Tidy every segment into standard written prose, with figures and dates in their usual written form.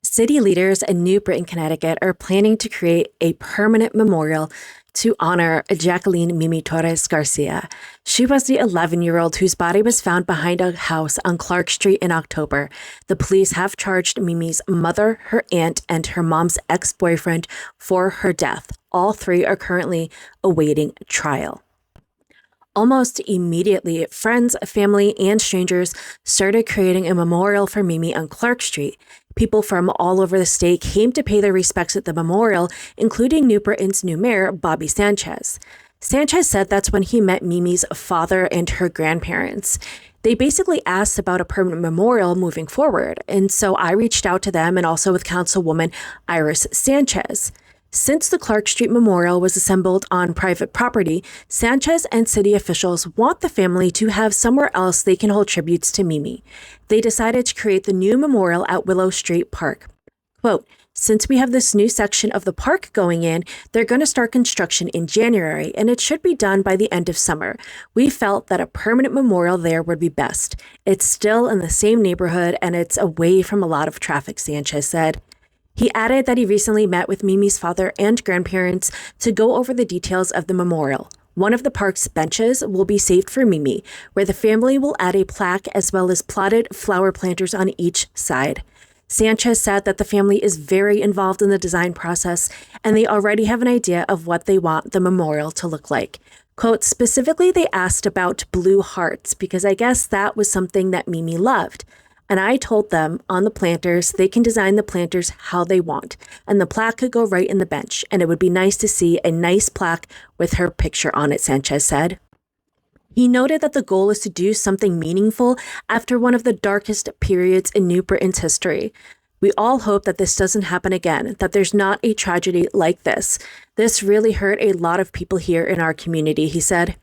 City leaders in New Britain, Connecticut are planning to create a permanent memorial to honor Jacqueline Mimi Torres-Garcia. She was the 11-year-old whose body was found behind a house on Clark Street in October. The police have charged Mimi's mother, her aunt, and her mom's ex-boyfriend for her death. All three are currently awaiting trial. Almost immediately, friends, family, and strangers started creating a memorial for Mimi on Clark Street. People from all over the state came to pay their respects at the memorial, including New Britain's new mayor, Bobby Sanchez. Sanchez said that's when he met Mimi's father and her grandparents. They basically asked about a permanent memorial moving forward, and so I reached out to them and also with Councilwoman Iris Sanchez. Since the Clark Street Memorial was assembled on private property, Sanchez and city officials want the family to have somewhere else they can hold tributes to Mimi. They decided to create the new memorial at Willow Street Park. Quote, "Since we have this new section of the park going in, they're going to start construction in January, and it should be done by the end of summer. We felt that a permanent memorial there would be best. It's still in the same neighborhood, and it's away from a lot of traffic," Sanchez said. He added that he recently met with Mimi's father and grandparents to go over the details of the memorial. One of the park's benches will be saved for Mimi, where the family will add a plaque as well as plotted flower planters on each side. Sanchez said that the family is very involved in the design process, and they already have an idea of what they want the memorial to look like. Quote, "Specifically, they asked about blue hearts because I guess that was something that Mimi loved. And I told them on the planters, they can design the planters how they want. And the plaque could go right in the bench. And it would be nice to see a nice plaque with her picture on it," Sanchez said. He noted that the goal is to do something meaningful after one of the darkest periods in New Britain's history. "We all hope that this doesn't happen again, that there's not a tragedy like this. This really hurt a lot of people here in our community," he said.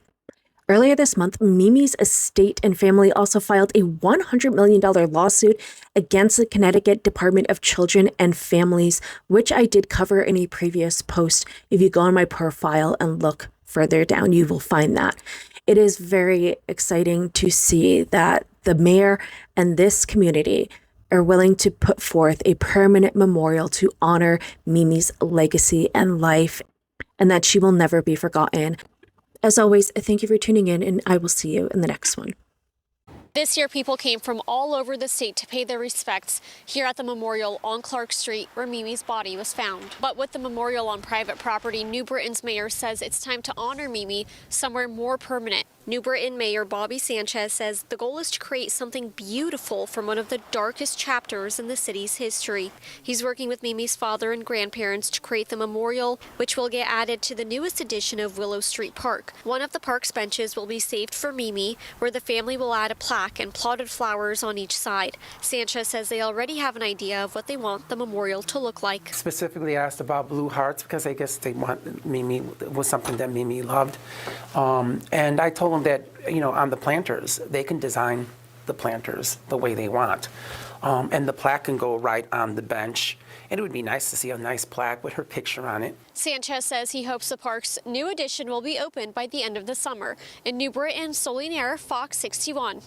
Earlier this month, Mimi's estate and family also filed a $100 million lawsuit against the Connecticut Department of Children and Families, which I did cover in a previous post. If you go on my profile and look further down, you will find that. It is very exciting to see that the mayor and this community are willing to put forth a permanent memorial to honor Mimi's legacy and life, and that she will never be forgotten. As always, thank you for tuning in, and I will see you in the next one. This year, people came from all over the state to pay their respects here at the memorial on Clark Street, where Mimi's body was found. But with the memorial on private property, New Britain's mayor says it's time to honor Mimi somewhere more permanent. New Britain Mayor Bobby Sanchez says the goal is to create something beautiful from one of the darkest chapters in the city's history. He's working with Mimi's father and grandparents to create the memorial, which will get added to the newest edition of Willow Street Park. One of the park's benches will be saved for Mimi, where the family will add a plaque and plotted flowers on each side. Sanchez says they already have an idea of what they want the memorial to look like. Specifically asked about blue hearts because I guess they want Mimi, was something that Mimi loved. And I told them that, on the planters, they can design the planters the way they want. And the plaque can go right on the bench. And it would be nice to see a nice plaque with her picture on it. Sanchez says he hopes the park's new addition will be open by the end of the summer. In New Britain, Solinaire, Fox 61.